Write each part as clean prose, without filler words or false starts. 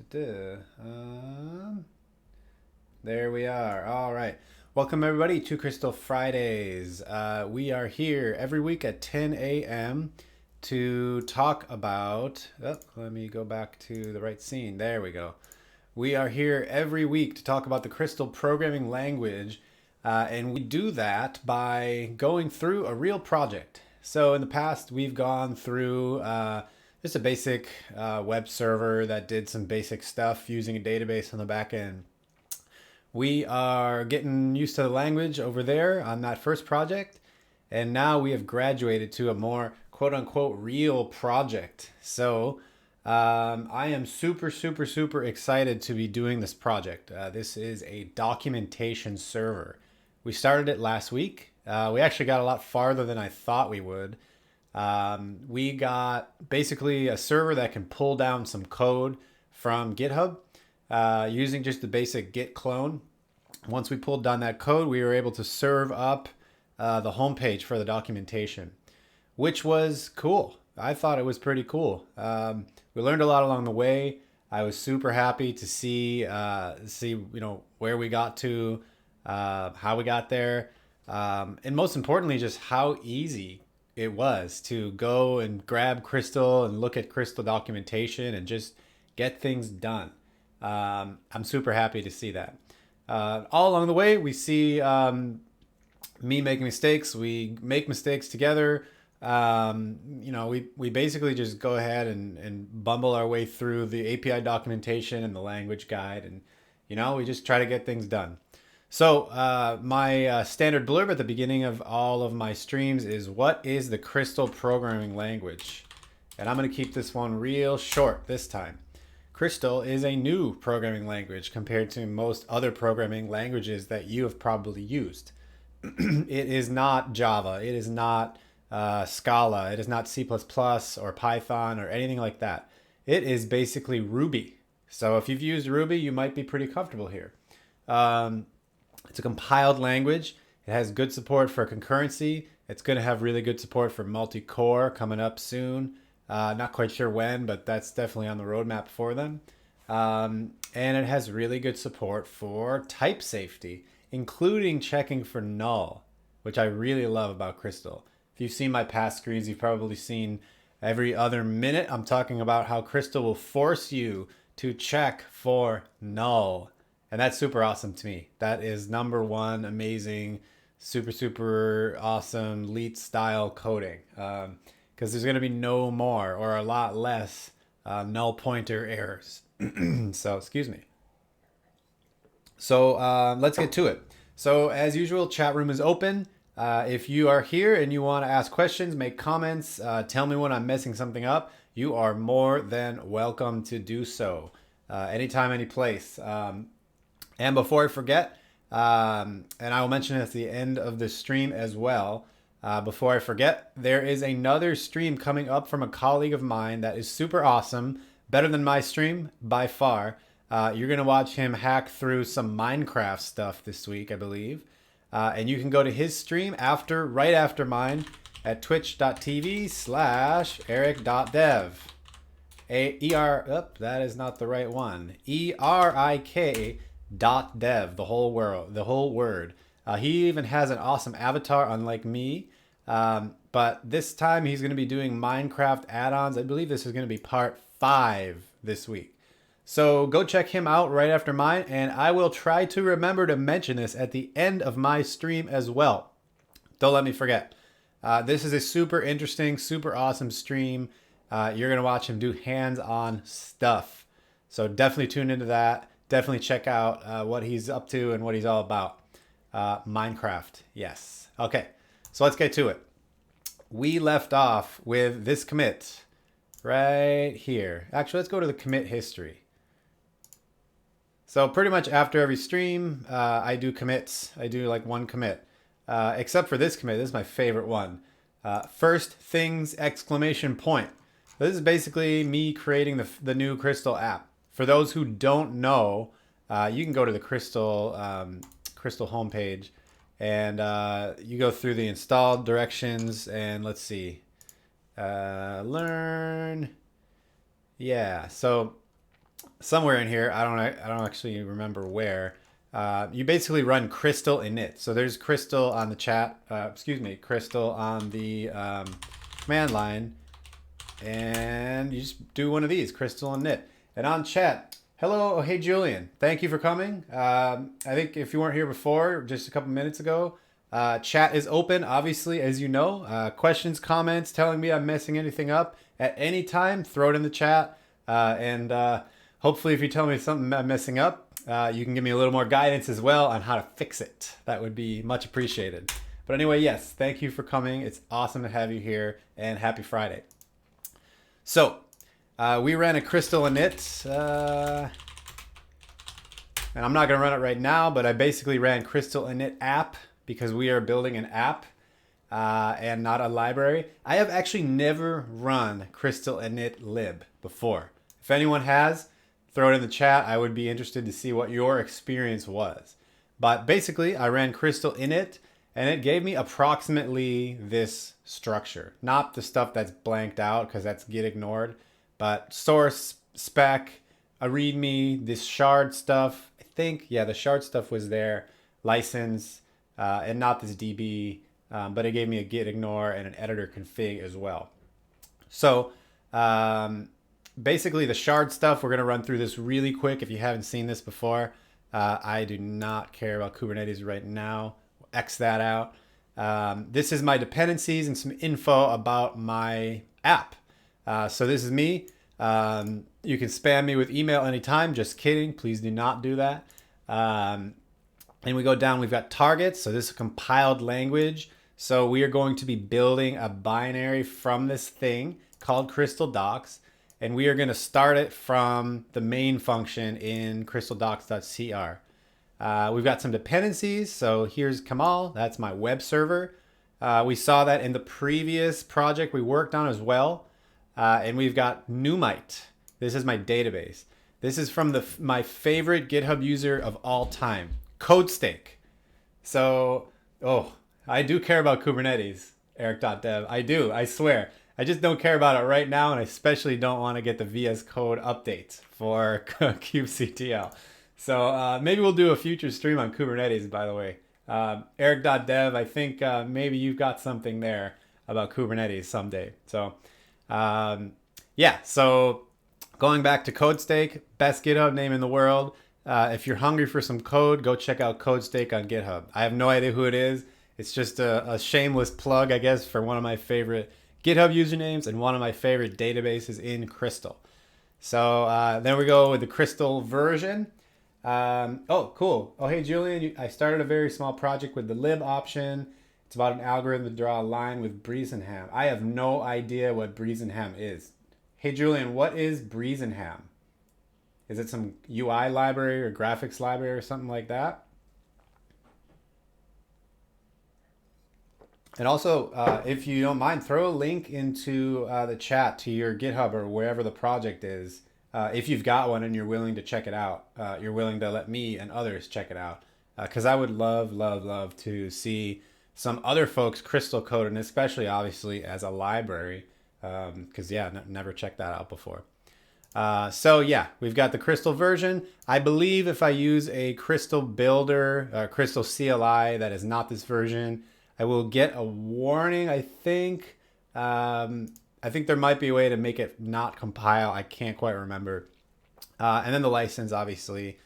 There we are. All right. Welcome, everybody, to Crystal Fridays. We are here every week at 10 a.m. to talk about. Oh, let me go back to the right scene. There we go. We are here every week to talk about the Crystal programming language, and we do that by going through a real project. So in the past, we've gone through just a basic web server that did some basic stuff using a database on the back end. We are getting used to the language over there on that first project, and now we have graduated to a more quote unquote real project. So I am super excited to be doing this project. This is a documentation server. We started it last week. We actually got a lot farther than I thought we would. We got basically a server that can pull down some code from GitHub using just the basic git clone. Once we pulled down that code, we were able to serve up the homepage for the documentation, which was cool. I thought it was pretty cool. We learned a lot along the way. I was super happy to see where we got to, how we got there, and most importantly, just how easy it was to go and grab Crystal and look at Crystal documentation and just get things done. I'm super happy to see that. All along the way, we see me making mistakes. We make mistakes together. We basically just go ahead and bumble our way through the API documentation and the language guide, and we just try to get things done. So my standard blurb at the beginning of all of my streams is, what is the Crystal programming language? And I'm going to keep this one real short this time. Crystal is a new programming language compared to most other programming languages that you have probably used. It is not Java. It is not Scala. It is not C++ or Python or anything like that. It is basically Ruby. So if you've used Ruby, you might be pretty comfortable here. It's a compiled language. It has good support for concurrency. It's going to have really good support for multi-core coming up soon. Not quite sure when, but that's definitely on the roadmap for them. And it has really good support for type safety, including checking for null, which I really love about Crystal. If you've seen my past screens, you've probably seen every other minute I'm talking about how Crystal will force you to check for null. And that's super awesome to me. That is number one amazing, super awesome Leet style coding. Because there's going to be no more or a lot less null pointer errors. So, excuse me. So let's get to it. So as usual, chat room is open. If you are here and you want to ask questions, make comments, tell me when I'm messing something up, you are more than welcome to do so. Anytime, any place. And before I forget, and I will mention it at the end of the stream as well, before I forget, there is another stream coming up from a colleague of mine that is super awesome, better than my stream by far. You're going to watch him hack through some Minecraft stuff this week, I believe. And you can go to his stream right after mine at twitch.tv/eric.dev. That is not the right one. ERIK.dev, the whole word. He even has an awesome avatar, unlike me. But this time he's going to be doing Minecraft add-ons. I believe this is going to be part 5 this week. So go check him out right after mine, and I will try to remember to mention this at the end of my stream as well. Don't let me forget. This is a super interesting, super awesome stream. You're going to watch him do hands-on stuff. So definitely tune into that. Definitely check out what he's up to and what he's all about. Minecraft, yes. Okay, so let's get to it. We left off with this commit right here. Actually, let's go to the commit history. So pretty much after every stream, I do commits. I do like one commit, except for this commit. This is my favorite one. First things exclamation point. This is basically me creating the new Crystal app. For those who don't know, you can go to the Crystal homepage, and you go through the installed directions, and let's see, learn. Yeah, so somewhere in here, I don't actually remember where. You basically run crystal init. So there's crystal on the chat, excuse me, crystal on the command line, and you just do one of these, crystal init. And on chat, hello, oh, hey Julian, thank you for coming. I think if you weren't here before, just a couple minutes ago, chat is open, obviously, as you know. Questions, comments, telling me I'm messing anything up at any time, throw it in the chat. And hopefully if you tell me something I'm messing up, you can give me a little more guidance as well on how to fix it. That would be much appreciated. But anyway, yes, thank you for coming. It's awesome to have you here, and happy Friday. So we ran a crystal init, and I'm not going to run it right now, but I basically ran crystal init app because we are building an app and not a library. I have actually never run crystal init lib before. If anyone has, throw it in the chat. I would be interested to see what your experience was. But basically, I ran crystal init, and it gave me approximately this structure. Not the stuff that's blanked out, because that's get ignored, but source, spec, a readme, this shard stuff. I think, yeah, the shard stuff was there. License, and not this DB, but it gave me a get ignore and an editor config as well. So basically the shard stuff, we're going to run through this really quick if you haven't seen this before. I do not care about Kubernetes right now. X that out. This is my dependencies and some info about my app. So this is me. You can spam me with email anytime. Just kidding. Please do not do that. And we go down, we've got targets. So this is a compiled language. So we are going to be building a binary from this thing called crystal docs. And we are going to start it from the main function in crystaldocs.cr. We've got some dependencies. So here's Kamal. That's my web server. We saw that in the previous project we worked on as well. And we've got Numite. This is my database. This is from my favorite GitHub user of all time, CodeStake. So, I do care about Kubernetes, Eric.dev. I do, I swear. I just don't care about it right now, and I especially don't want to get the VS Code updates for kubectl. So maybe we'll do a future stream on Kubernetes, by the way. Eric.dev, I think maybe you've got something there about Kubernetes someday. So yeah, so going back to CodeStake, best GitHub name in the world. If you're hungry for some code, go check out CodeStake on GitHub. I have no idea who it is. It's just a shameless plug, I guess, for one of my favorite GitHub usernames and one of my favorite databases in Crystal. So then we go with the Crystal version. Oh, cool. Oh, hey, Julian, I started a very small project with the lib option. It's about an algorithm to draw a line with Breezenham. I have no idea what Breezenham is. Hey, Julian, what is Breezenham? Is it some UI library or graphics library or something like that? And also, if you don't mind, throw a link into the chat to your GitHub or wherever the project is. If you've got one and you're willing to check it out, you're willing to let me and others check it out. Because I would love to see some other folks Crystal code, and especially obviously as a library. Because yeah, never checked that out before. So yeah, we've got the Crystal version. I believe if I use a Crystal builder, Crystal CLI that is not this version, I will get a warning, I think. I think there might be a way to make it not compile. I can't quite remember. And then the license, obviously.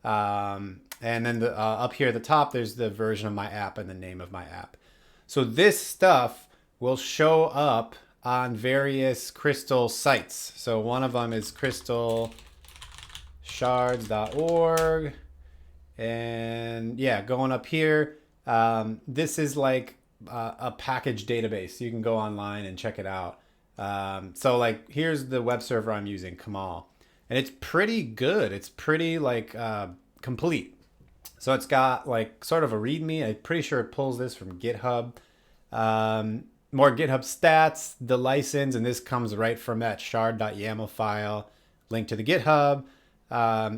And then up here at the top, there's the version of my app and the name of my app. So this stuff will show up on various Crystal sites. So one of them is crystalshards.org. And yeah, going up here, this is like a package database. You can go online and check it out. So like, here's the web server I'm using, Kamal. And it's pretty good. It's pretty like complete. So it's got like sort of a README. I'm pretty sure it pulls this from GitHub. More GitHub stats, the license, and this comes right from that shard.yaml file. Link to the GitHub.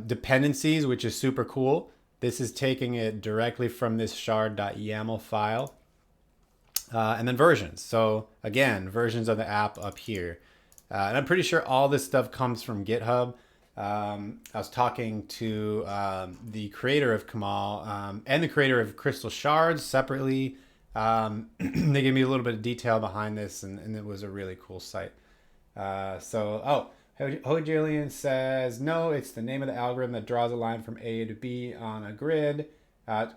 Dependencies, which is super cool. This is taking it directly from this shard.yaml file. And then versions. So again, versions of the app up here. And I'm pretty sure all this stuff comes from GitHub. I was talking to the creator of Kamal and the creator of Crystal Shards separately. They gave me a little bit of detail behind this, and it was a really cool site. Hojilian says, no, it's the name of the algorithm that draws a line from A to B on a grid.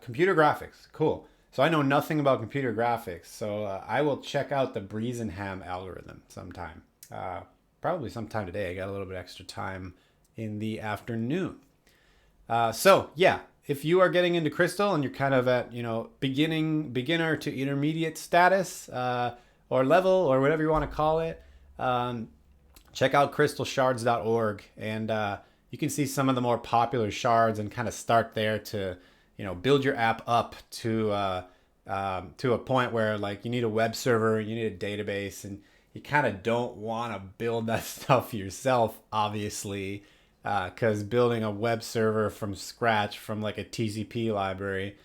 Computer graphics, cool. So I know nothing about computer graphics, so I will check out the Breezenham algorithm sometime. Probably sometime today. I got a little bit extra time in the afternoon. If you are getting into Crystal and you're kind of at, beginner to intermediate status or level or whatever you want to call it, check out crystalshards.org, and you can see some of the more popular shards and kind of start there to, build your app up to a point where like you need a web server, you need a database, and you kind of don't want to build that stuff yourself, obviously, because building a web server from scratch from like a TCP library,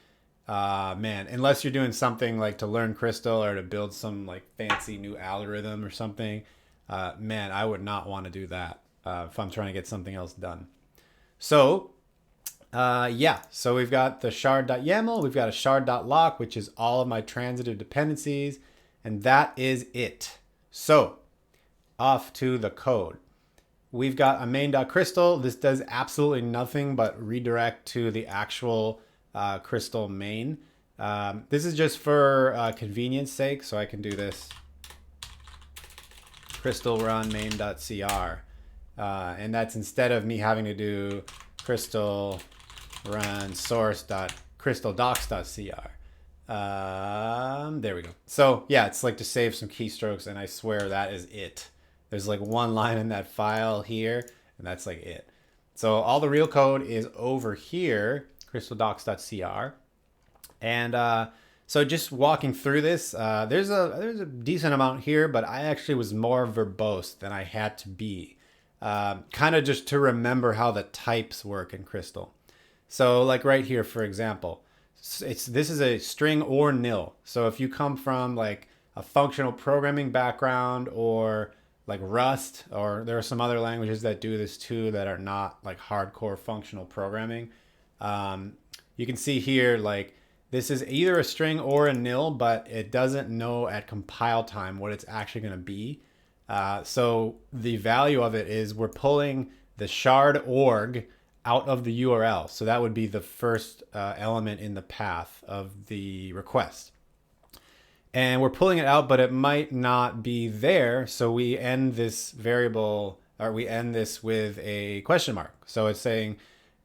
unless you're doing something like to learn Crystal or to build some like fancy new algorithm or something, I would not want to do that if I'm trying to get something else done. So we've got the shard.yaml, we've got a shard.lock, which is all of my transitive dependencies, and that is it. So off to the code. We've got a main.crystal. This does absolutely nothing but redirect to the actual Crystal main. This is just for convenience sake, so I can do this crystal run main.cr. And that's instead of me having to do crystal run source.crystaldocs.cr. There we go. So yeah, it's like to save some keystrokes, and I swear that is it. There's like one line in that file here, and that's like it. So all the real code is over here, crystaldocs.cr. And so just walking through this, there's a decent amount here, but I actually was more verbose than I had to be. Kind of just to remember how the types work in Crystal. So like right here, for example, this is a string or nil. So if you come from like a functional programming background or like Rust, or there are some other languages that do this too that are not like hardcore functional programming, you can see here like this is either a string or a nil, but it doesn't know at compile time what it's actually going to be. So the value of it is we're pulling the shard org out of the URL. So that would be the first element in the path of the request. And we're pulling it out, but it might not be there. So we end this variable, or we end this with a question mark. So it's saying,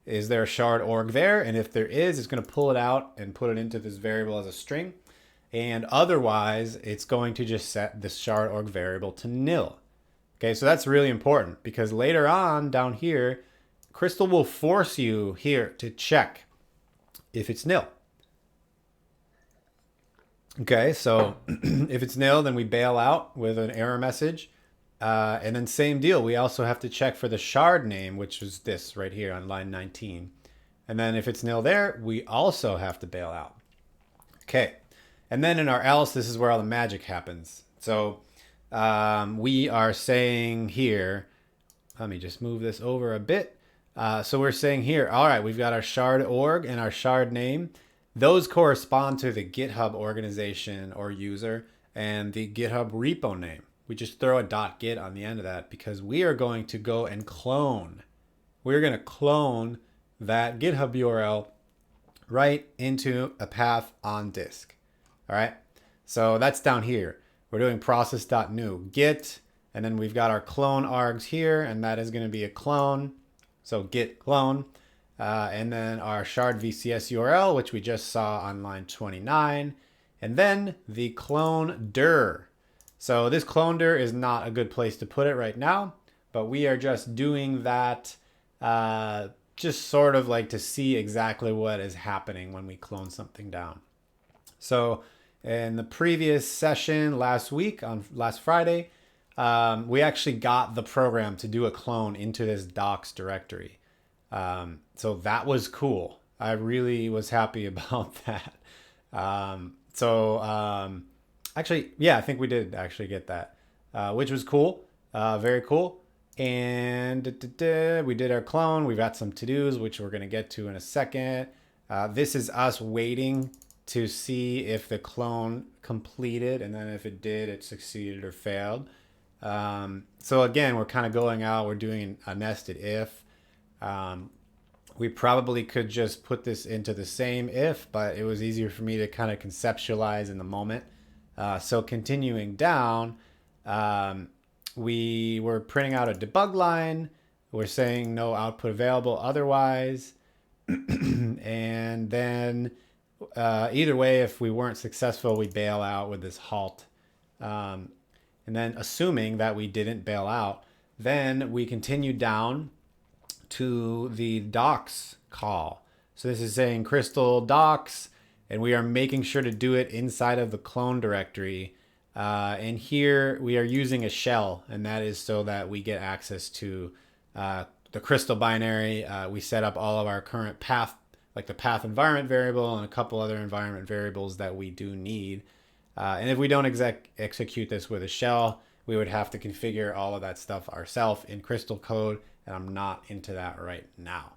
is there a shard org there? And if there is, it's going to pull it out and put it into this variable as a string. And otherwise, it's going to just set this shard org variable to nil. Okay, so that's really important because later on down here, Crystal will force you here to check if it's nil. Okay, so if it's nil, then we bail out with an error message. And then same deal, we also have to check for the shard name, which is this right here on line 19. And then if it's nil there, we also have to bail out. Okay, and then in our else, this is where all the magic happens. So we are saying here, let me just move this over a bit. So we're saying here, all right, we've got our shard org and our shard name. Those correspond to the GitHub organization or user and the GitHub repo name. We just throw a .git on the end of that because we are going to go and clone. We're going to clone that GitHub URL right into a path on disk. All right. So that's down here. We're doing process.new git, and then we've got our clone args here, and that is going to be a clone. So git clone. And then our shard VCS URL, which we just saw on line 29. And then the clone dir. So this clone dir is not a good place to put it right now, but we are just doing that just sort of like to see exactly what is happening when we clone something down. So in the previous session last week, on last Friday, we actually got the program to do a clone into this docs directory. So that was cool. I really was happy about that. Actually, yeah, I think we did actually get that, which was cool. Very cool. And we did our clone. We've got some to-dos, which we're going to get to in a second. This is us waiting to see if the clone completed, and then if it did, it succeeded or failed. So again, we're kind of going out, we're doing a nested if. We probably could just put this into the same if, but it was easier for me to kind of conceptualize in the moment. So continuing down, we were printing out a debug line. We're saying no output available otherwise. And then either way, if we weren't successful, we bail out with this halt. And then assuming that we didn't bail out, then we continue down to the docs call. So this is saying crystal docs, and we are making sure to do it inside of the clone directory. And here we are using a shell, and that is so that we get access to the crystal binary. We set up all of our current path, like the path environment variable and a couple other environment variables that we do need. And if we don't execute this with a shell, we would have to configure all of that stuff ourselves in crystal code, and I'm not into that right now.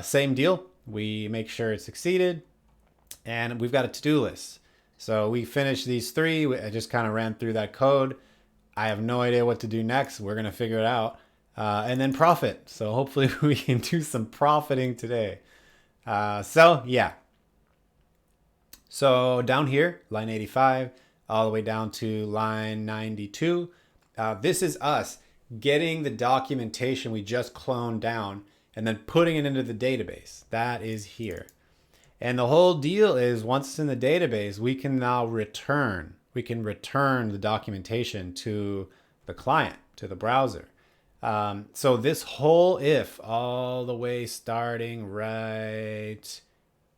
Same deal. We make sure it succeeded, and we've got a to-do list. So we finished these three. I just kind of ran through that code. I have no idea what to do next. We're going to figure it out. And then profit. So hopefully we can do some profiting today. So yeah. So down here, line 85, all the way down to line 92. This is us getting the documentation we just cloned down and then putting it into the database. That is here. And the whole deal is once it's in the database, we can now return. We can return the documentation to the client, to the browser. So this whole if, all the way starting right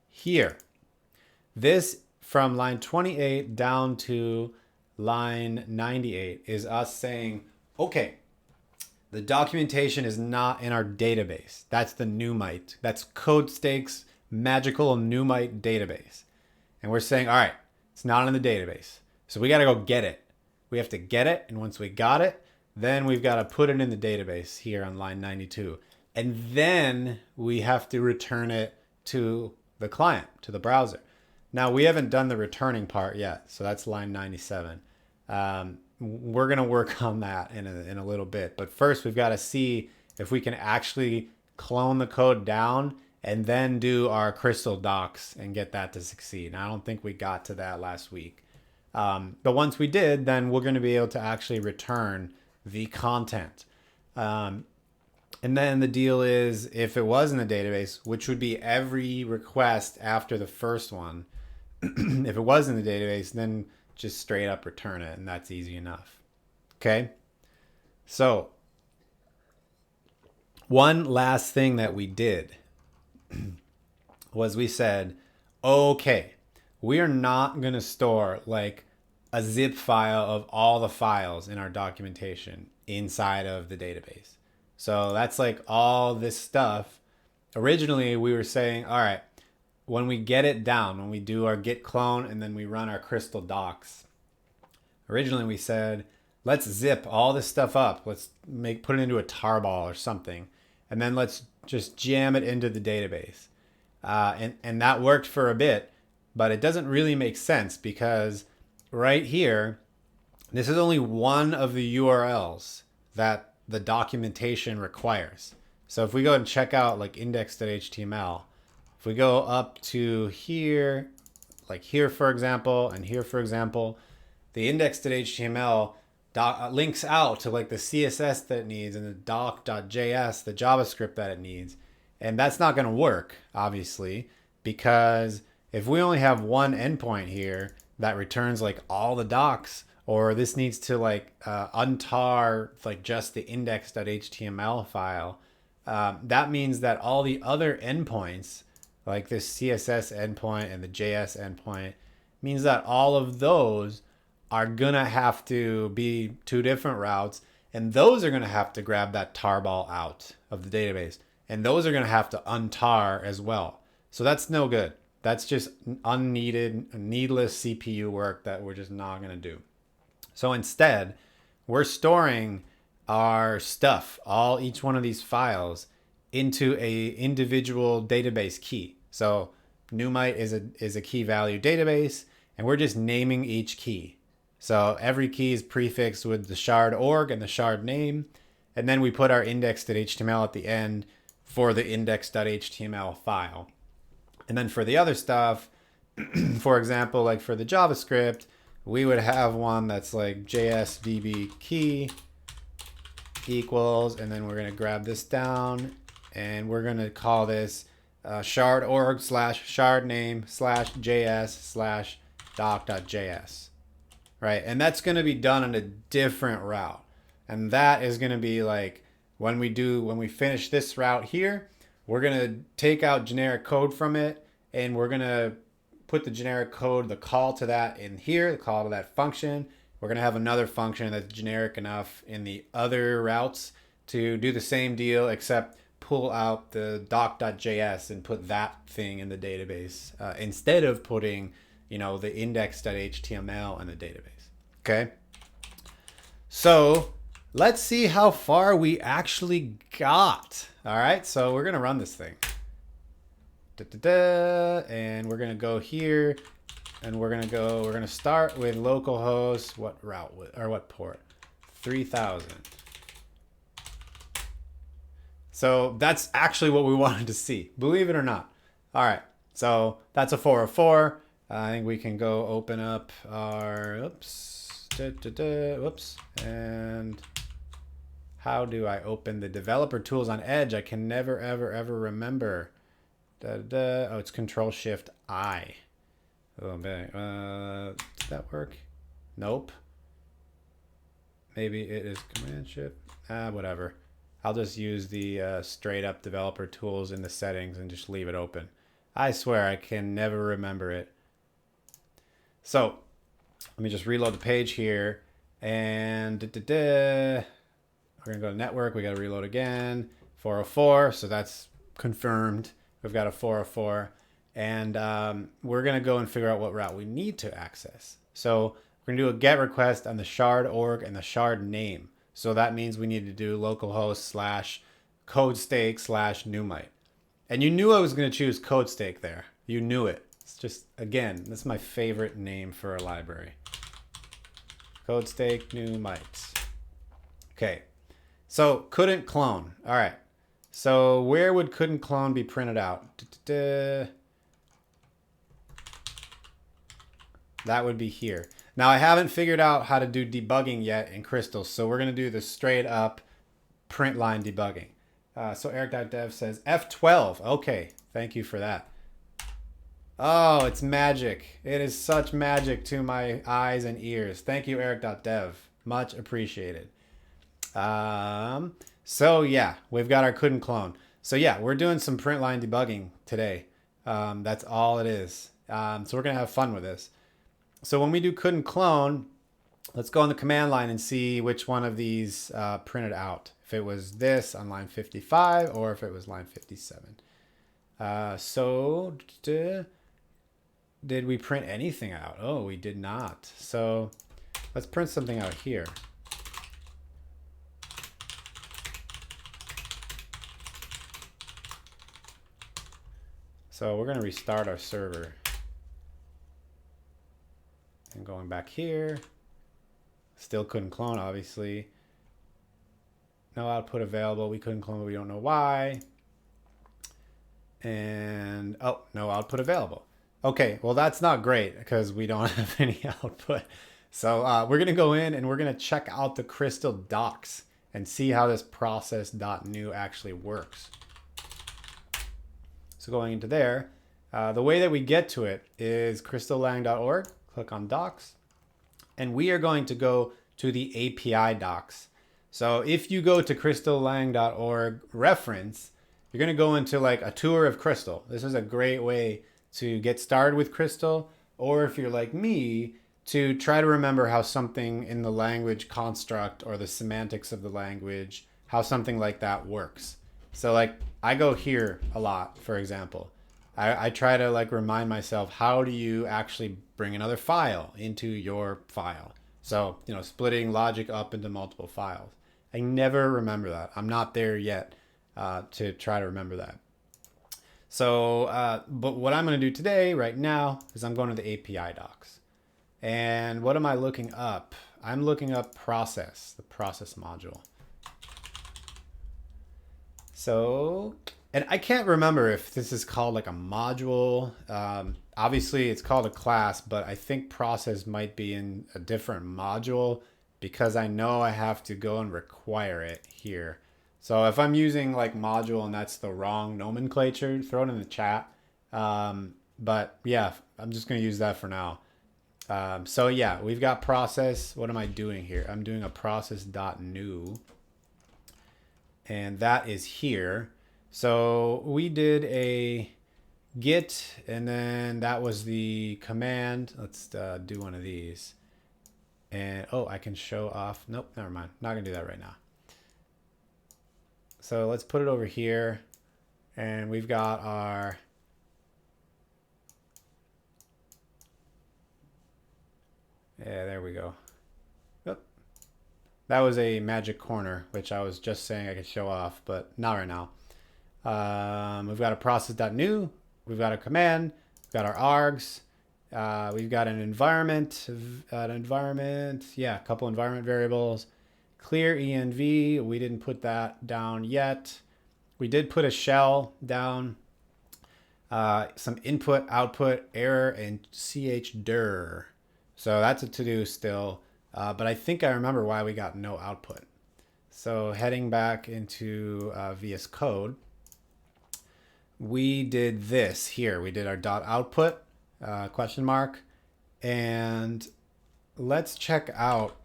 here. This from line 28 down to line 98 is us saying, okay, the documentation is not in our database. That's the Numite. That's CodeStake's magical Numite database. And we're saying, all right, it's not in the database. So we got to go get it. We have to get it. And once we got it, then we've got to put it in the database here on line 92. And then we have to return it to the client, to the browser. Now, we haven't done the returning part yet. So that's line 97. We're going to work on that in a little bit. But first, we've got to see if we can actually clone the code down and then do our crystal docs and get that to succeed. And I don't think we got to that last week. But once we did, then we're going to be able to actually return the content. And then the deal is if it was in the database, which would be every request after the first one, if it was in the database, then just straight up return it, and that's easy enough. Okay? So, one last thing that we did was we said, okay, we are not going to store like a zip file of all the files in our documentation inside of the database. So that's like all this stuff. Originally, we were saying, all right, when we get it down, when we do our git clone and then we run our crystal docs, originally we said, let's zip all this stuff up. Let's put it into a tarball or something. And then let's just jam it into the database. And that worked for a bit, but it doesn't really make sense because right here, this is only one of the URLs that the documentation requires. So if we go and check out like index.html, if we go up to here, like here, for example, and here, for example, the index.html links out to like the CSS that it needs and the doc.js, the JavaScript that it needs. And that's not going to work, obviously, because if we only have one endpoint here that returns like all the docs, or this needs to like untar like just the index.html file, that means that all the other endpoints, like this CSS endpoint and the JS endpoint, means that all of those are going to have to be two different routes, and those are going to have to grab that tarball out of the database, and those are going to have to untar as well. So that's no good. That's just unneeded, needless CPU work that we're just not going to do. So instead, we're storing our stuff, each one of these files, into a individual database key. So NuMite is a key value database, and we're just naming each key. So every key is prefixed with the shard org and the shard name, and then we put our index.html at the end for the index.html file. And then for the other stuff, for example, like for the JavaScript, we would have one that's like JSDB key equals, and then we're going to grab this down, and we're going to call this shard org slash shard name slash js slash doc.js, right? And that's going to be done in a different route. And that is going to be like when we finish this route here, we're going to take out generic code from it, and we're going to put the generic code, the call to that in here, the call to that function. We're going to have another function that's generic enough in the other routes to do the same deal, except pull out the doc.js and put that thing in the database instead of putting, the index.html in the database. Okay. So let's see how far we actually got. All right. So we're going to run this thing. And we're going to go here. And we're going to start with localhost, what route, or what port? 3000. So that's actually what we wanted to see, believe it or not. All right, so that's a 404. I think we can go open up our, whoops, and how do I open the developer tools on Edge? I can never, ever remember. Oh, it's Control-Shift-I. Oh, did that work? Nope. Maybe it is Command-Shift. Whatever. I'll just use the straight up developer tools in the settings and just leave it open. I swear I can never remember it. So let me just reload the page here. And we're going to go to network. We got to reload again. 404. So that's confirmed. We've got a 404. And we're going to go and figure out what route we need to access. So we're going to do a GET request on the shard org and the shard name. So that means we need to do localhost / codestake / NuMite. And you knew I was going to choose codestake there. You knew it. It's just, again, that's my favorite name for a library. Codestake NuMite. Okay. So couldn't clone. All right. So where would couldn't clone be printed out? That would be here. Now I haven't figured out how to do debugging yet in Crystal, so we're going to do the straight up print line debugging. So Eric.dev says F12. Okay, thank you for that. Oh, it's magic. It is such magic to my eyes and ears. Thank you, Eric.dev. Much appreciated. So yeah, we've got our couldn't clone. So yeah, we're doing some print line debugging today. That's all it is. So we're going to have fun with this. So when we do couldn't clone, let's go on the command line and see which one of these printed out. If it was this on line 55 or if it was line 57. So did we print anything out? Oh, we did not. So let's print something out here. So we're going to restart our server. And going back here, still couldn't clone, obviously. No output available. We couldn't clone, but we don't know why. And, oh, no output available. Okay, well, that's not great because we don't have any output. So we're going to go in and we're going to check out the Crystal docs and see how this process.new actually works. So going into there, the way that we get to it is crystallang.org. Click on docs, and we are going to go to the API docs. So if you go to crystallang.org reference, you're going to go into like a tour of Crystal. This is a great way to get started with Crystal, or if you're like me, to try to remember how something in the language construct or the semantics of the language, how something like that works. So like I go here a lot, for example. I try to like remind myself, how do you actually bring another file into your file? So, splitting logic up into multiple files. I never remember that. I'm not there yet to try to remember that. So, but what I'm going to do today, right now, is I'm going to the API docs. And what am I looking up? I'm looking up process, the process module. So, and I can't remember if this is called like a module. Obviously, it's called a class, but I think process might be in a different module because I know I have to go and require it here. So if I'm using like module and that's the wrong nomenclature, throw it in the chat. But yeah, I'm just going to use that for now. So yeah, we've got process. What am I doing here? I'm doing a process.new. And that is here. So we did a git, and then that was the command. Let's do one of these. And oh, I can show off. Nope, never mind. Not gonna do that right now. So let's put it over here. And we've got our yeah, there we go. Oop. That was a magic corner, which I was just saying I could show off, but not right now. We've got a process.new, we've got a command, we've got our args, we've got an environment, yeah, a couple environment variables, clear env, we didn't put that down yet. We did put a shell down, some input, output, error, and chdir. So that's a to-do still, but I think I remember why we got no output. So heading back into VS Code, we did this here. We did our dot output, question mark, and let's check out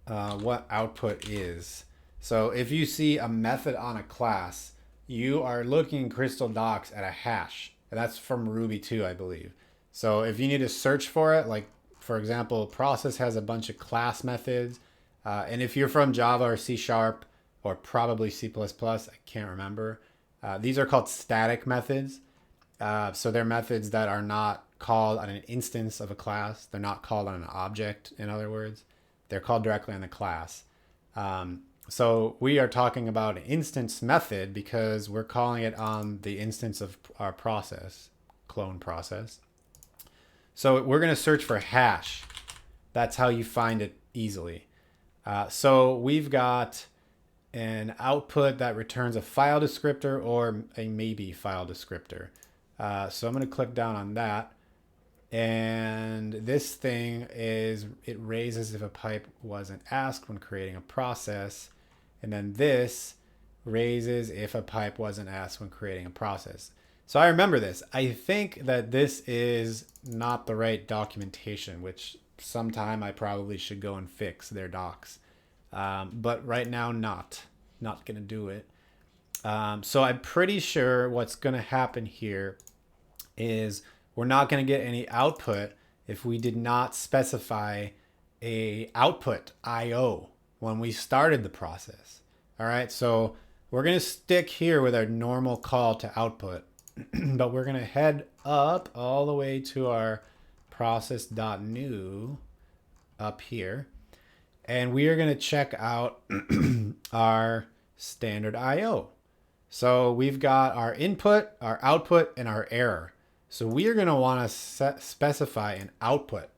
what output is. So if you see a method on a class, you are looking in Crystal Docs at a hash. And that's from Ruby 2, I believe. So if you need to search for it, like for example, process has a bunch of class methods. And if you're from Java or C# or probably C++, I can't remember. These are called static methods. So they're methods that are not called on an instance of a class. They're not called on an object, in other words. They're called directly on the class. So we are talking about an instance method because we're calling it on the instance of our process, clone process. So we're going to search for hash. That's how you find it easily. So we've got an output that returns a file descriptor or a maybe file descriptor. So I'm going to click down on that. And this thing is, it raises if a pipe wasn't asked when creating a process. And then this raises if a pipe wasn't asked when creating a process. So I remember this. I think that this is not the right documentation, which sometime I probably should go and fix their docs. But right now, not going to do it. So I'm pretty sure what's going to happen here is we're not going to get any output if we did not specify a output IO when we started the process. All right, so we're going to stick here with our normal call to output, but we're going to head up all the way to our process.new up here. And we are going to check out our standard IO. So we've got our input, our output, and our error. So we are going to want to specify an output.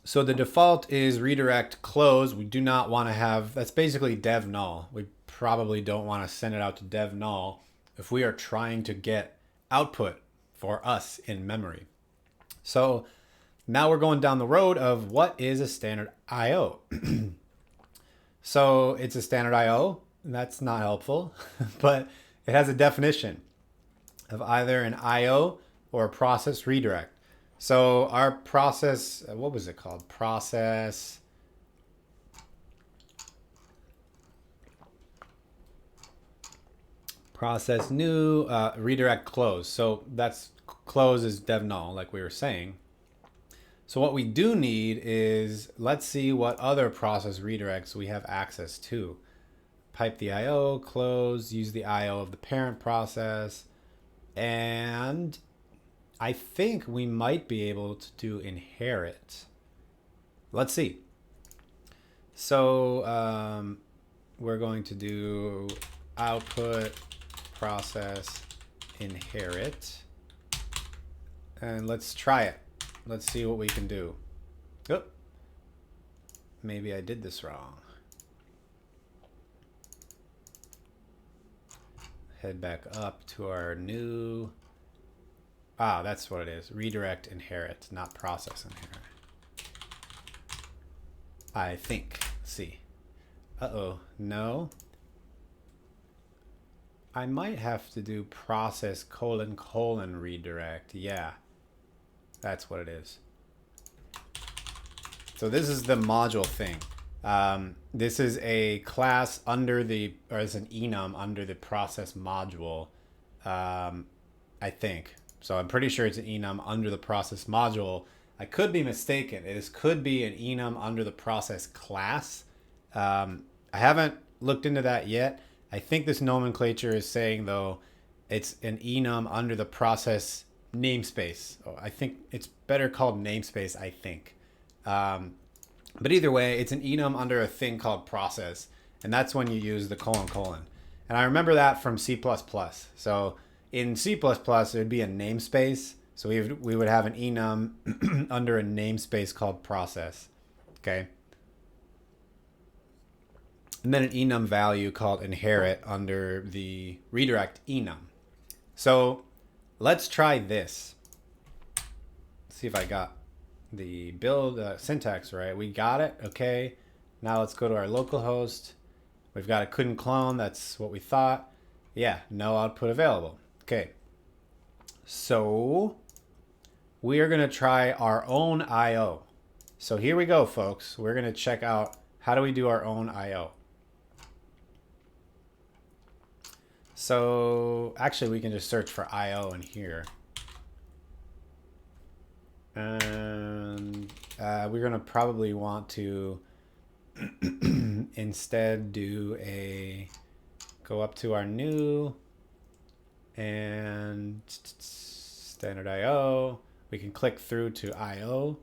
So the default is redirect close. We do not want to have, that's basically dev null. We probably don't want to send it out to dev null if we are trying to get output for us in memory. So now we're going down the road of what is a standard IO. So it's a standard IO, and that's not helpful, but it has a definition of either an IO or a process redirect. So our process, what was it called? Process new redirect close. So that's close is dev null, like we were saying. So what we do need is, let's see what other process redirects we have access to. Pipe the IO, close, use the IO of the parent process, and I think we might be able to do inherit. Let's see. So we're going to do output process inherit. And let's try it. Let's see what we can do. Oh, maybe I did this wrong. Head back up to our new, that's what it is. Redirect inherit, not process inherit. I think. Let's see. Uh-oh, no. I might have to do process : redirect. Yeah, that's what it is. So this is the module thing. This is a class under the, or it's an enum under the process module, I think. So I'm pretty sure it's an enum under the process module. I could be mistaken. It could be an enum under the process class. I haven't looked into that yet. I think this nomenclature is saying, though, it's an enum under the process namespace. Oh, I think it's better called namespace, I think. But either way, it's an enum under a thing called process. And that's when you use the : And I remember that from C++. So in C++, it would be a namespace. So we would have an enum under a namespace called process. Okay. And then an enum value called inherit under the redirect enum. So let's try this. Let's see if I got the build syntax right. We got it. Okay. Now let's go to our localhost. We've got a couldn't clone. That's what we thought. Yeah, no output available. Okay. So we are going to try our own I/O. So here we go, folks. We're going to check out how do we do our own I/O. So actually we can just search for I/O in here. And we're going to probably want to instead go up to our new and standard I/O. We can click through to I/O.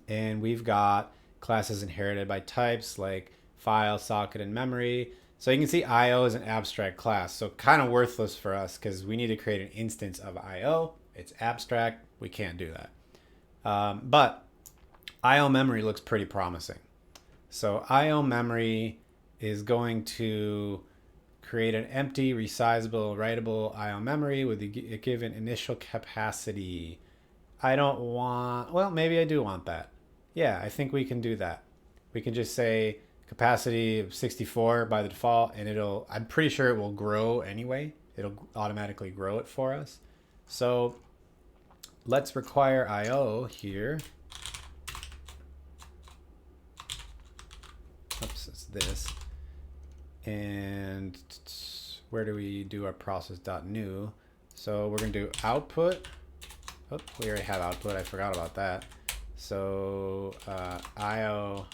And we've got classes inherited by types like file, socket, and memory. So you can see I/O is an abstract class, so kind of worthless for us because we need to create an instance of I/O. It's abstract. We can't do that. But I/O memory looks pretty promising. So I/O memory is going to create an empty, resizable, writable I/O memory with a given initial capacity. I don't want, well, maybe I do want that. Yeah, I think we can do that. We can just say capacity of 64 by the default, and I'm pretty sure it will grow anyway. It'll automatically grow it for us. So let's require I/O here. Oops, it's this. And where do we do our process.new? So we're going to do output. Oh, we already have output. I forgot about that. So I/O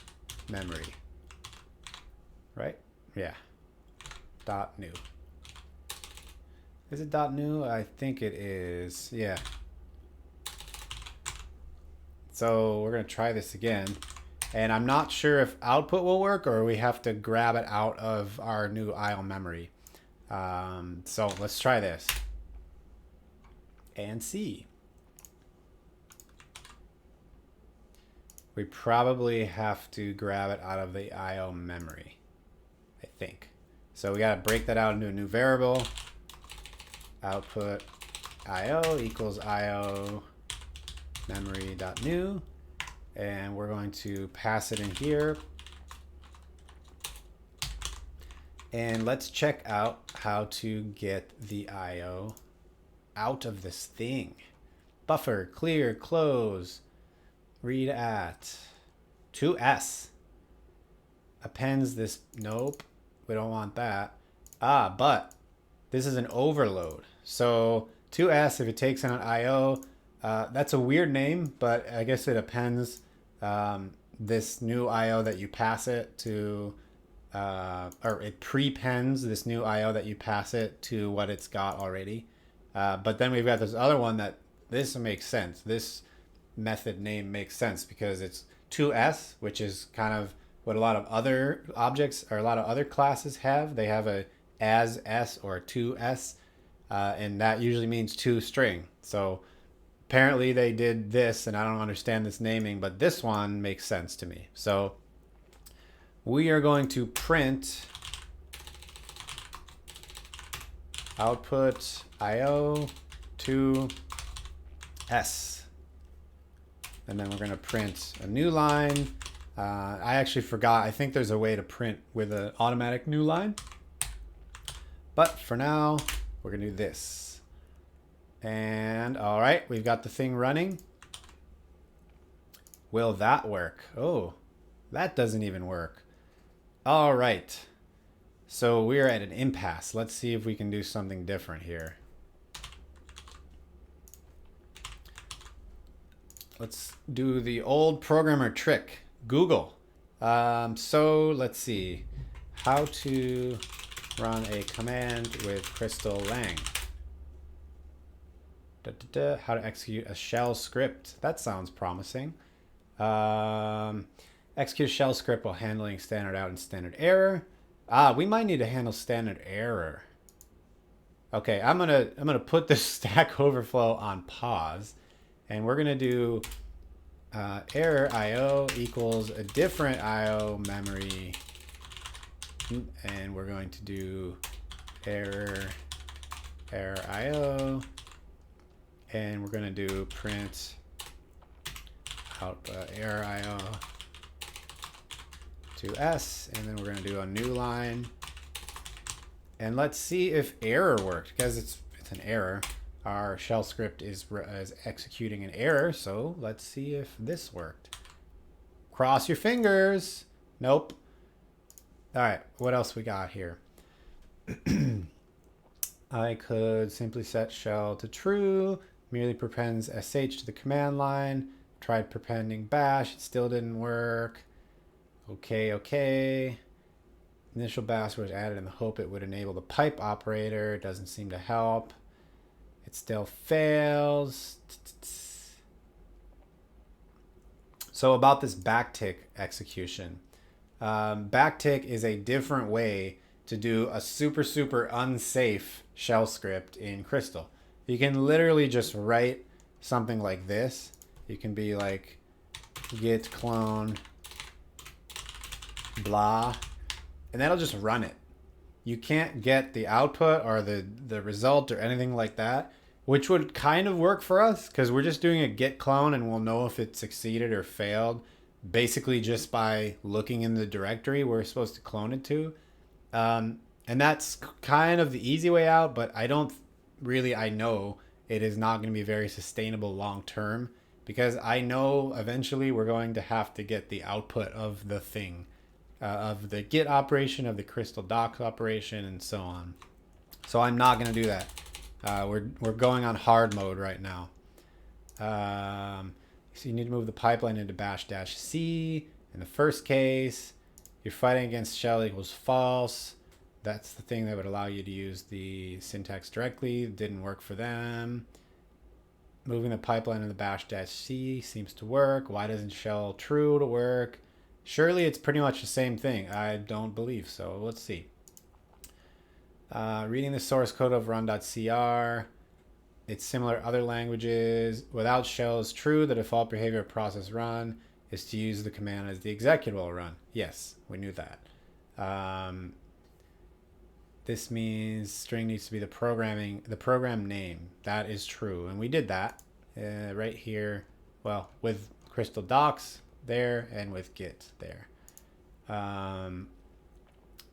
memory. Right? Yeah. .new. Is it .new? I think it is. Yeah. So we're going to try this again. And I'm not sure if output will work or we have to grab it out of our new I/O memory. So let's try this. And see. We probably have to grab it out of the I/O memory, I think. So we got to break that out into a new variable. Output I/O equals I/O memory.new. And we're going to pass it in here. And let's check out how to get the I/O out of this thing. Buffer, clear, close, read at 2s. Appends this, nope, we don't want that. But this is an overload. So 2s, if it takes in an I/O, that's a weird name, but I guess it appends this new I/O that you pass it to, or it prepends this new I/O that you pass it to what it's got already. But then we've got this other one that this makes sense. This method name makes sense because it's 2s, which is kind of what a lot of other objects or a lot of other classes have. They have a as s or 2s, and that usually means to string. So apparently they did this, and I don't understand this naming, but this one makes sense to me. So we are going to print output IO to S. And then we're going to print a new line. I actually forgot. I think there's a way to print with an automatic new line. But for now, we're going to do this. And all right, we've got the thing running. Will that work? Oh, that doesn't even work. All right. So we're at an impasse. Let's see if we can do something different here. Let's do the old programmer trick. Google. So let's see. How to run a command with Crystal Lang. How to execute a shell script. That sounds promising. Execute a shell script while handling standard out and standard error. We might need to handle standard error. Okay, I'm gonna put this Stack Overflow on pause, and we're gonna do error IO equals a different IO memory, and we're going to do error IO, and we're gonna do print out error IO to S, and then we're going to do a new line, and let's see if error worked, because it's an error. Our shell script is executing an error, so let's see if this worked. Cross your fingers. Nope. All right, what else we got here? I could simply set shell to true, merely prepends sh to the command line, tried prepending bash, it still didn't work. Okay. Initial bash was added in the hope it would enable the pipe operator. It doesn't seem to help. It still fails. So about this backtick execution. Backtick is a different way to do a super unsafe shell script in Crystal. You can literally just write something like this. You can be like git clone blah, and that'll just run it. You can't get the output or the result or anything like that, which would kind of work for us because we're just doing a git clone and we'll know if it succeeded or failed basically just by looking in the directory we're supposed to clone it to. And that's kind of the easy way out, but I know it is not going to be very sustainable long term, because I know eventually we're going to have to get the output of the thing. Of the git operation, of the Crystal docs operation, and so on. So I'm not going to do that. We're going on hard mode right now. So you need to move the pipeline into bash-c. In the first case, you're fighting against shell equals false. That's the thing that would allow you to use the syntax directly. It didn't work for them. Moving the pipeline in the bash-c seems to work. Why doesn't shell true to work? Surely it's pretty much the same thing. I don't believe so. Let's see. Reading the source code of run.cr. It's similar to other languages. Without shell is true. The default behavior of process run is to use the command as the executable run. Yes, we knew that. This means string needs to be the program name. That is true. And we did that right here. Well, with Crystal Docs there and with git there.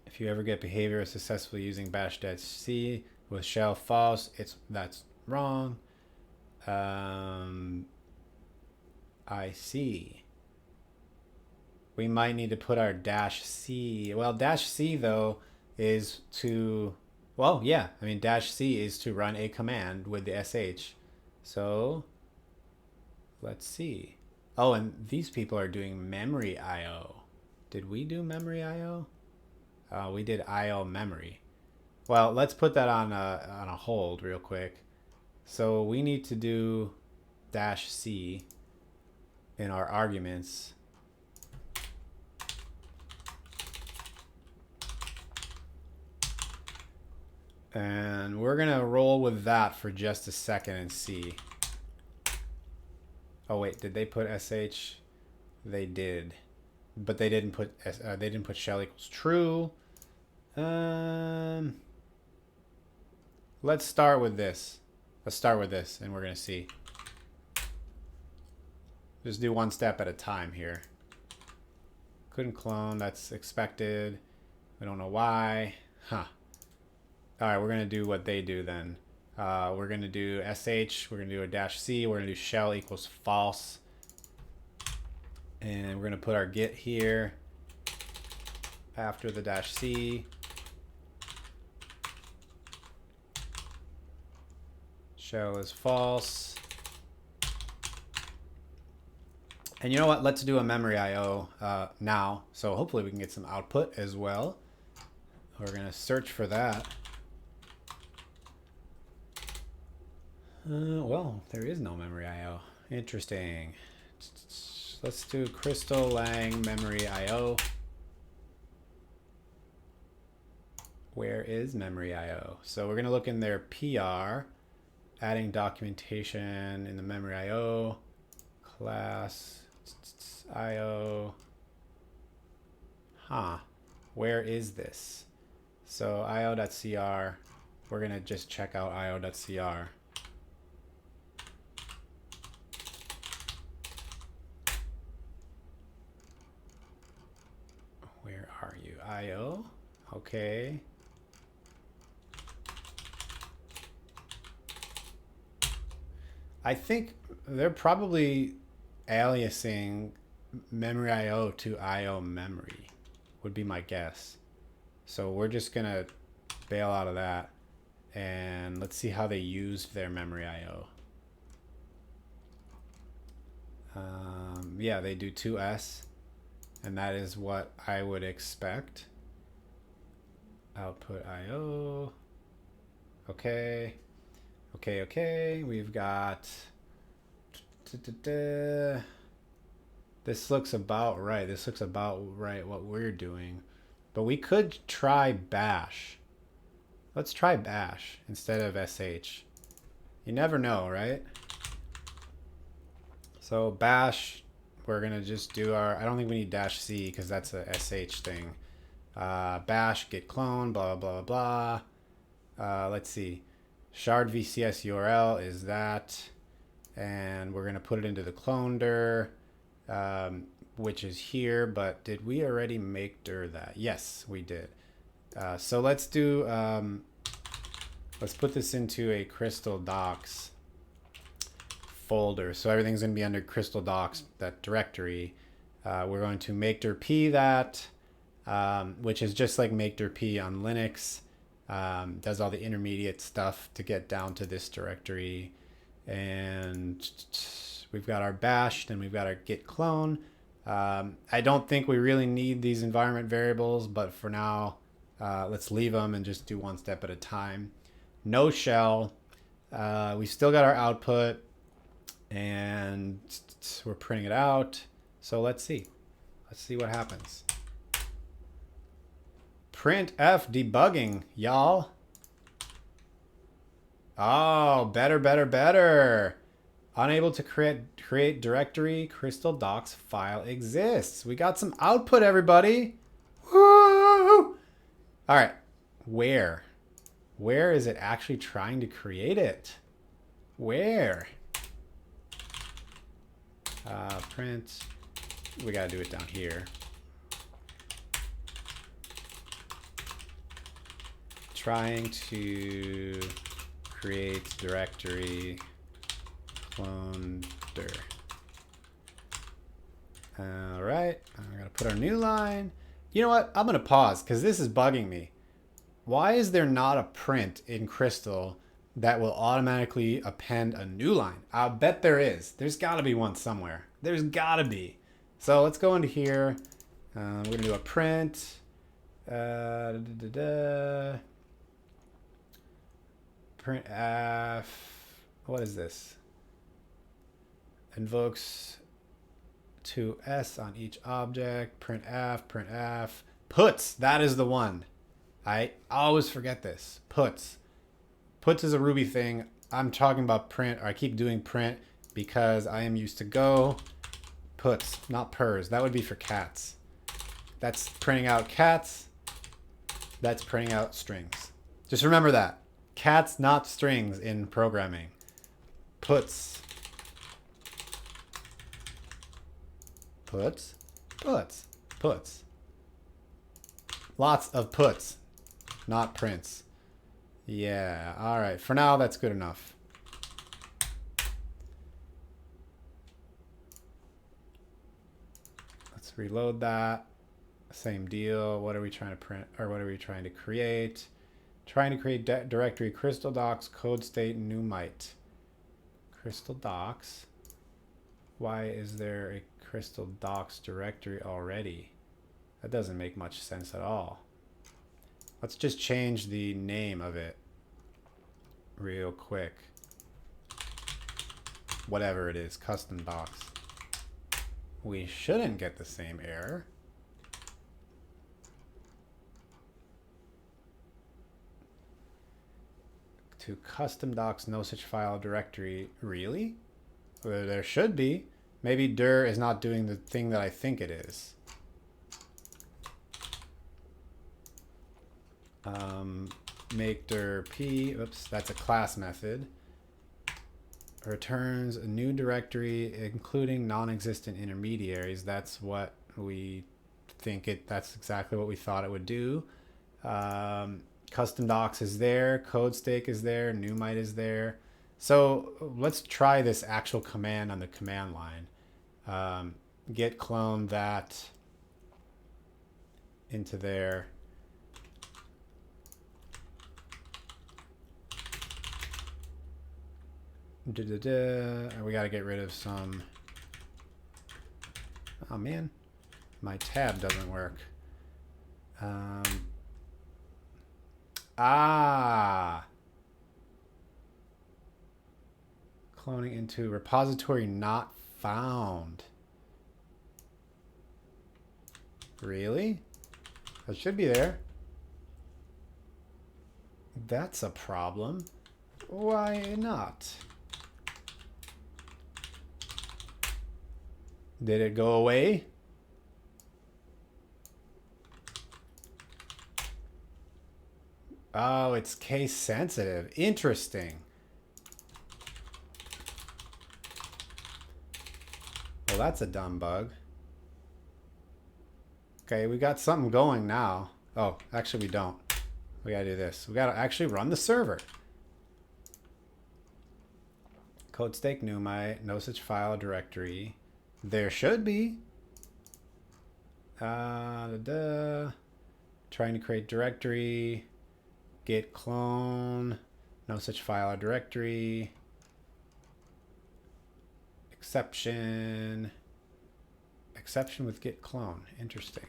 If you ever get behavior successfully using bash-c with shell false, that's wrong. I see. We might need to put our -c. Well, -c though is to, well, yeah, I mean -c is to run a command with the sh. So let's see. Oh, and these people are doing memory IO. Did we do memory IO? We did IO memory. Well, let's put that on a hold real quick. So we need to do -c in our arguments. And we're going to roll with that for just a second and see. Oh, wait, did they put sh? They did. But they didn't put shell equals true. Let's start with this. Let's start with this, and we're going to see. Just do one step at a time here. Couldn't clone. That's expected. We don't know why. Huh. All right, we're going to do what they do then. We're going to do sh. We're going to do a -c. We're going to do shell equals false. And we're going to put our get here after the -c. Shell is false. And you know what? Let's do a memory IO now. So hopefully we can get some output as well. We're going to search for that. Well, there is no memory IO. Interesting. Let's do Crystal Lang memory IO. Where is memory IO? So we're going to look in their PR, adding documentation in the memory IO class. IO. Huh. Where is this? So io.cr. We're going to just check out io.cr. Where are you? IO. Okay. I think they're probably aliasing memory IO to IO memory would be my guess. So we're just going to bail out of that and let's see how they used their memory IO. Yeah, they do 2S and that is what I would expect. Output IO. Okay. Okay. We've got... This looks about right. This looks about right what we're doing. But we could try bash. Let's try bash instead of sh. You never know, right? So bash, we're going to just do our... I don't think we need -c because that's a sh thing. Bash get clone, blah, blah, blah, blah. Let's see. Shard VCS URL is that. And we're going to put it into the clone dir, which is here. But did we already make dir that? Yes, we did. So let's do, let's put this into a Crystal Docs folder. So everything's going to be under Crystal Docs, that directory. We're going to make dir p that, which is just like make dir p on Linux. Does all the intermediate stuff to get down to this directory. And we've got our bash, then we've got our git clone. I don't think we really need these environment variables, but for now, let's leave them and just do one step at a time. No shell. We still got our output and we're printing it out. So let's see. Let's see what happens. Printf debugging, y'all. Oh, better. Unable to create directory, Crystal Docs file exists. We got some output, everybody. Woo! All right, where is it actually trying to create it? Where? Print, we gotta do it down here. Trying to create directory clone dir. All right, I'm gonna put our new line. You know what? I'm gonna pause because this is bugging me. Why is there not a print in Crystal that will automatically append a new line? I'll bet there is. There's gotta be one somewhere. There's gotta be. So let's go into here. We're gonna do a print. Printf, what is this? Invokes 2s on each object. Printf, puts, that is the one. I always forget this. Puts. Puts is a Ruby thing. I'm talking about print, or I keep doing print because I am used to Go. Puts, not purrs. That would be for cats. That's printing out cats. That's printing out strings. Just remember that. Cats, not strings in programming. Puts. Puts. Puts. Puts. Lots of puts, not prints. Yeah, all right. For now, that's good enough. Let's reload that. Same deal. What are we trying to print, or what are we trying to create? Trying to create directory crystal docs, code state, numite. Crystal docs. Why is there a crystal docs directory already? That doesn't make much sense at all. Let's just change the name of it real quick. Whatever it is, custom docs. We shouldn't get the same error. To custom docs, no such file directory. Really? Well, there should be. Maybe dir is not doing the thing that I think it is. Make dir p, oops, that's a class method. Returns a new directory including non-existent intermediaries. That's what we think it, that's exactly what we thought it would do. Custom docs is there, code stake is there, numite is there. So let's try this actual command on the command line. Git clone that into there. We got to get rid of some. Oh man, my tab doesn't work. Cloning into repository not found. Really? That should be there. That's a problem. Why not? Did it go away? Oh, it's case sensitive. Interesting. Well, that's a dumb bug. Okay, we got something going now. Oh, actually we don't. We gotta do this. We gotta actually run the server. Code stake numite, no such file directory. There should be. Trying to create directory. Git clone. No such file or directory. Exception. Exception with git clone. Interesting.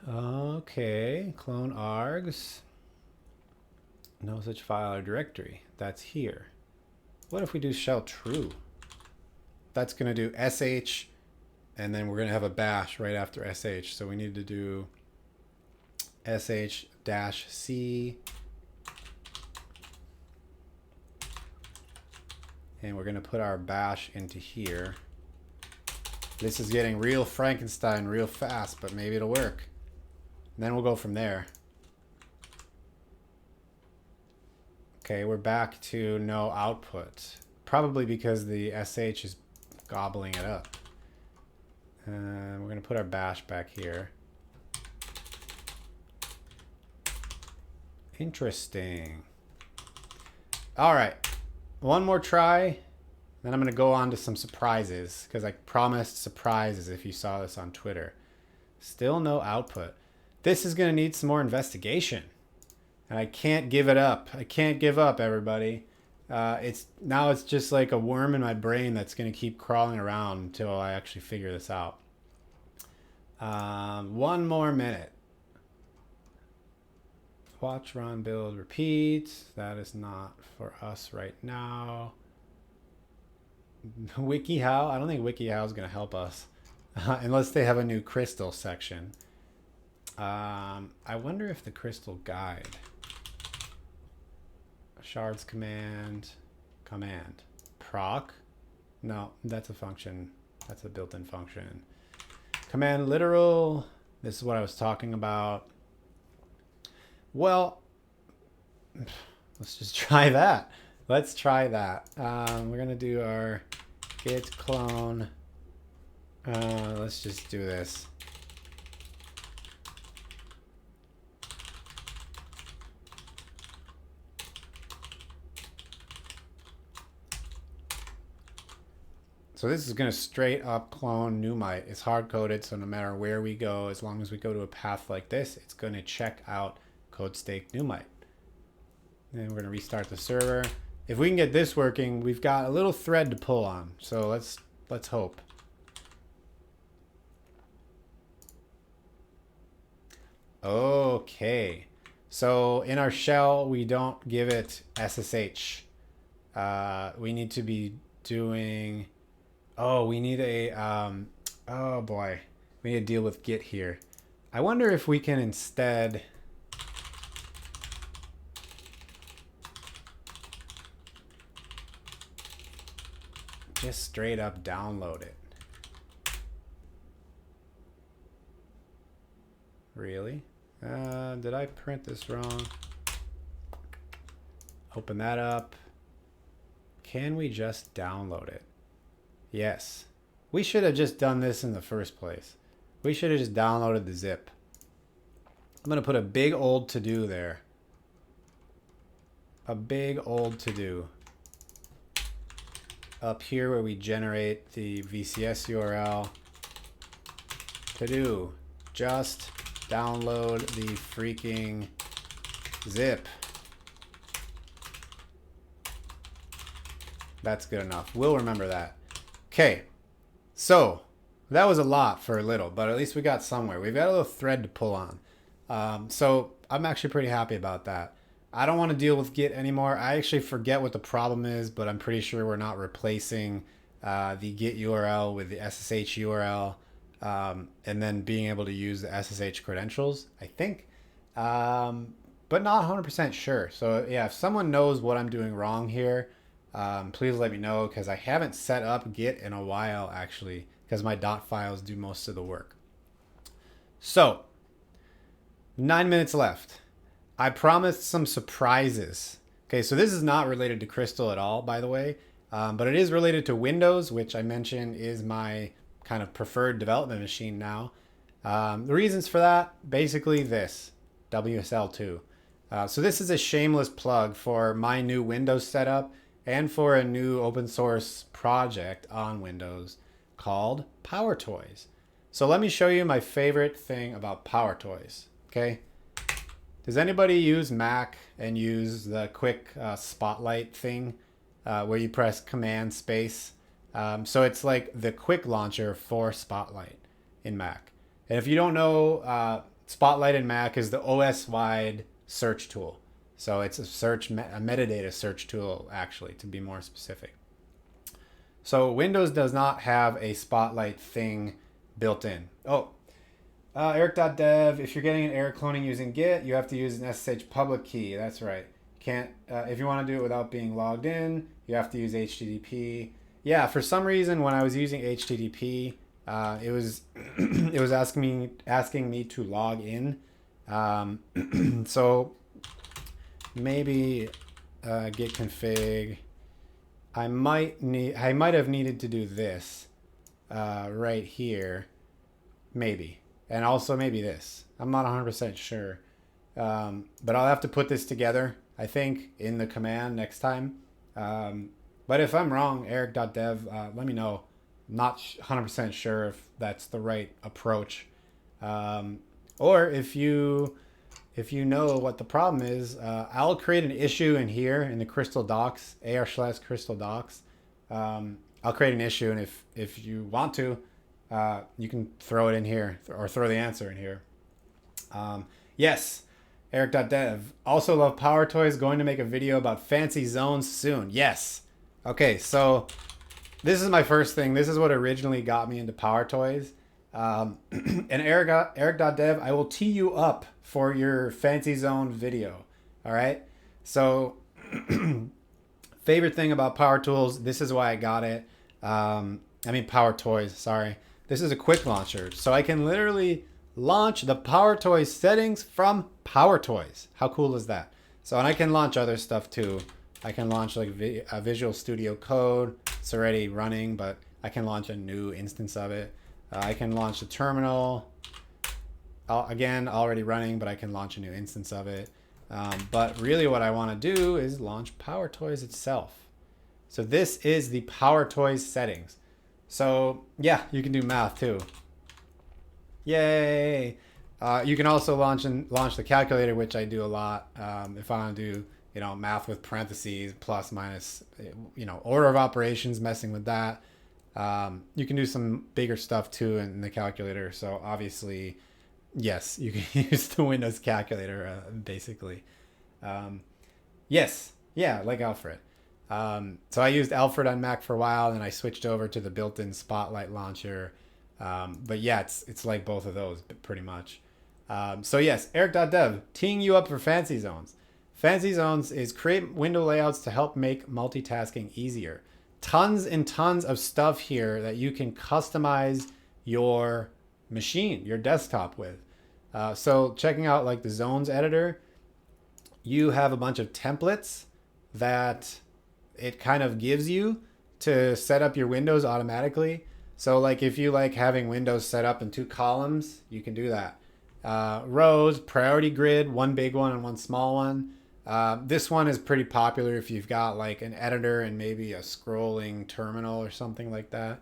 Okay. Clone args. No such file or directory. That's here. What if we do shell true? That's going to do sh, and then we're going to have a bash right after sh. So we need to do sh-c, and we're going to put our bash into here. This is getting real Frankenstein real fast, but maybe it'll work. And then we'll go from there. Okay, we're back to no output. Probably because the sh is gobbling it up. We're going to put our bash back here. Interesting. All right, one more try. Then I'm going to go on to some surprises, because I promised surprises if you saw this on Twitter. Still no output. This is going to need some more investigation. And I can't give it up. I can't give up, everybody. It's just like a worm in my brain that's going to keep crawling around until I actually figure this out. One more minute. Watch, run, build, repeat. That is not for us right now. WikiHow. I don't think WikiHow is going to help us. Unless they have a new crystal section. I wonder if the crystal guide, shards command, proc. No, that's a function. That's a built-in function. Command literal. This is what I was talking about. Well, let's just try that. Let's try that. We're going to do our git clone. Let's just do this. So this is going to straight up clone Numite. It's hard coded, so no matter where we go, as long as we go to a path like this, it's going to check out code stake Numite. Then we're going to restart the server. If we can get this working, we've got a little thread to pull on. So let's hope. Okay. So in our shell, we don't give it SSH. We need to be doing... Oh, we need a... oh boy. We need to deal with Git here. I wonder if we can instead... just straight up download it. Really? Did I print this wrong? Open that up. Can we just download it? Yes. We should have just done this in the first place. We should have just downloaded the zip. I'm going to put a big old to-do there. A big old to-do. Up here where we generate the VCS URL. To-do. Just download the freaking zip. That's good enough. We'll remember that. Okay. So that was a lot for a little, but at least we got somewhere. We've got a little thread to pull on. So I'm actually pretty happy about that. I don't want to deal with Git anymore. I actually forget what the problem is, but I'm pretty sure we're not replacing the Git URL with the SSH URL. And then being able to use the SSH credentials, I think, but not 100% sure. So yeah, if someone knows what I'm doing wrong here, please let me know, because I haven't set up Git in a while, actually, because my dot files do most of the work. So 9 minutes left. I promised some surprises. Okay, so this is not related to Crystal at all, by the way, but it is related to Windows, which I mentioned is my kind of preferred development machine now. The reasons for that, basically this, WSL2. So this is a shameless plug for my new Windows setup and for a new open source project on Windows called PowerToys. So let me show you my favorite thing about PowerToys, okay? Does anybody use Mac and use the quick spotlight thing where you press Command space? So it's like the quick launcher for Spotlight in Mac. And if you don't know, Spotlight in Mac is the OS-wide search tool. So it's a metadata search tool, actually, to be more specific. So Windows does not have a Spotlight thing built in. Oh, Eric.dev, if you're getting an error cloning using Git, you have to use an SSH public key. That's right. Can't if you want to do it without being logged in, you have to use HTTP. Yeah, for some reason when I was using HTTP, it was it was asking me to log in. So maybe git config. I might have needed to do this right here, maybe, and also maybe this. I'm not 100% sure, but I'll have to put this together, I think, in the command next time. But if I'm wrong, eric.dev, let me know. I'm not 100% sure if that's the right approach. Or if you know what the problem is, I'll create an issue in here in the Crystal docs, /Crystal docs. I'll create an issue, and if you want to, you can throw it in here or throw the answer in here. Yes, eric.dev. Also love PowerToys. Going to make a video about fancy zones soon. Yes. Okay, so this is my first thing. This is what originally got me into PowerToys. And Eric.dev, I will tee you up for your Fancy Zone video. All right. So, favorite thing about Power Tools, this is why I got it. Power Toys, sorry. This is a quick launcher. So I can literally launch the Power Toys settings from Power Toys. How cool is that? So, and I can launch other stuff too. I can launch like Visual Studio Code. It's already running, but I can launch a new instance of it. I can launch the terminal. Again, already running, but I can launch a new instance of it. But really what I want to do is launch Power Toys itself. So this is the Power Toys settings. So yeah, you can do math too. Yay! You can also launch the calculator, which I do a lot. If I want to do math with parentheses, plus, minus, order of operations, messing with that. You can do some bigger stuff too in the calculator. So obviously, yes, you can use the Windows calculator basically. Yes, yeah, like Alfred. So I used Alfred on Mac for a while, and I switched over to the built-in Spotlight launcher. But yeah, it's like both of those pretty much. So yes, Eric.dev, teeing you up for Fancy Zones. Fancy Zones is create window layouts to help make multitasking easier. Tons and tons of stuff here that you can customize your machine, your desktop with. So checking out like the zones editor, you have a bunch of templates that it kind of gives you to set up your windows automatically. So like if you like having windows set up in 2 columns, you can do that. Rows, priority grid, one big one and one small one. This one is pretty popular if you've got like an editor and maybe a scrolling terminal or something like that.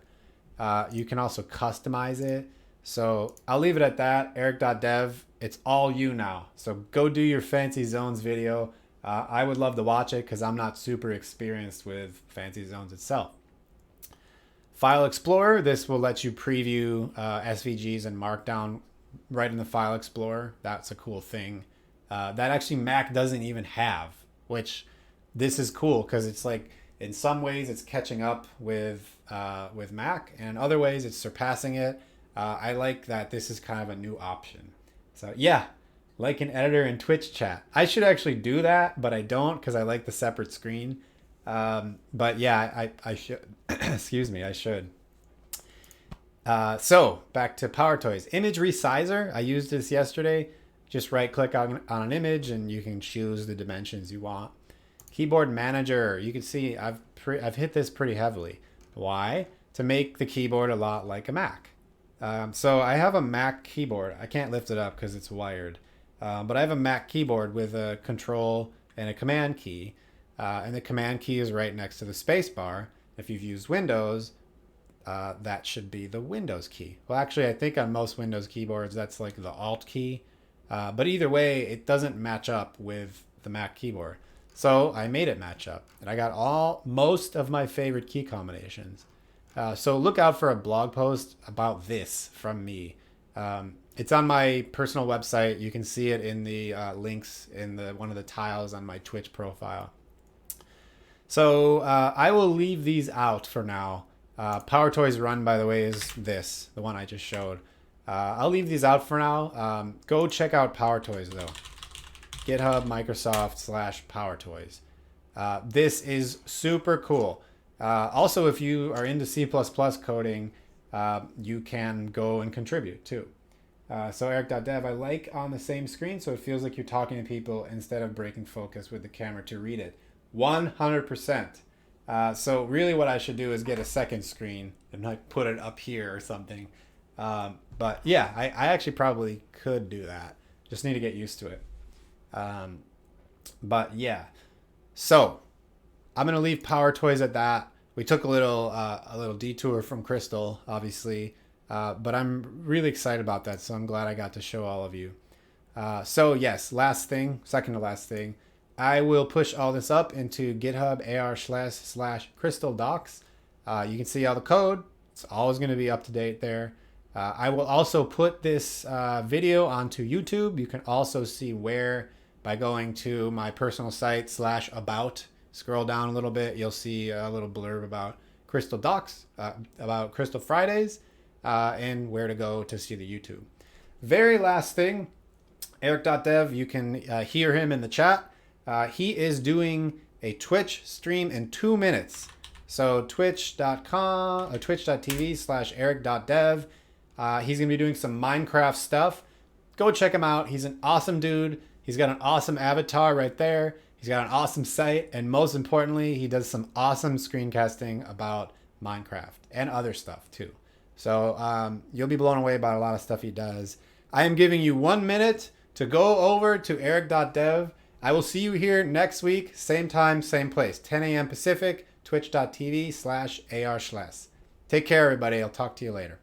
You can also customize it. So I'll leave it at that. Eric.dev, it's all you now. So go do your Fancy Zones video. I would love to watch it because I'm not super experienced with Fancy Zones itself. File Explorer, this will let you preview SVGs and Markdown right in the File Explorer. That's a cool thing. That actually Mac doesn't even have, which this is cool because it's like in some ways it's catching up with Mac, and in other ways it's surpassing it. I like that this is kind of a new option. So yeah, like an editor in Twitch chat. I should actually do that, but I don't because I like the separate screen. But yeah, I should. Excuse me, I should. So back to Power Toys. Image Resizer. I used this yesterday. Just right click on an image and you can choose the dimensions you want. Keyboard Manager. You can see I've hit this pretty heavily. Why? To make the keyboard a lot like a Mac. So I have a Mac keyboard. I can't lift it up because it's wired. But I have a Mac keyboard with a control and a command key. And the command key is right next to the space bar. If you've used Windows, that should be the Windows key. Well, actually, I think on most Windows keyboards, that's like the Alt key. But either way, it doesn't match up with the Mac keyboard. So I made it match up. And I got most of my favorite key combinations. So look out for a blog post about this from me. It's on my personal website. You can see it in the links in one of the tiles on my Twitch profile. So I will leave these out for now. Power Toys Run, by the way, is the one I just showed. I'll leave these out for now. Go check out Power Toys, though. GitHub, Microsoft / Power Toys. This is super cool. Also, if you are into C++ coding, you can go and contribute, too. So Eric.dev, I like on the same screen, so it feels like you're talking to people instead of breaking focus with the camera to read it. 100%. So really what I should do is get a second screen and like put it up here or something. But yeah, I actually probably could do that. Just need to get used to it. But yeah, so I'm going to leave Power Toys at that. We took a little detour from Crystal, obviously, but I'm really excited about that. So I'm glad I got to show all of you. So yes, second to last thing, I will push all this up into GitHub AR//Crystal Docs. You can see all the code. It's always going to be up to date there. I will also put this video onto YouTube. You can also see where by going to my personal site /about. Scroll down a little bit. You'll see a little blurb about Crystal Docs, about Crystal Fridays. and where to go to see the YouTube. Very last thing, Eric.dev, you can hear him in the chat. He is doing a Twitch stream in 2 minutes. So twitch.tv/eric.dev. He's going to be doing some Minecraft stuff. Go check him out. He's an awesome dude. He's got an awesome avatar right there. He's got an awesome site. And most importantly, he does some awesome screencasting about Minecraft and other stuff too. So you'll be blown away by a lot of stuff he does. I am giving you 1 minute to go over to eric.dev. I will see you here next week. Same time, same place. 10 a.m. Pacific, twitch.tv/ARSchless. Take care, everybody. I'll talk to you later.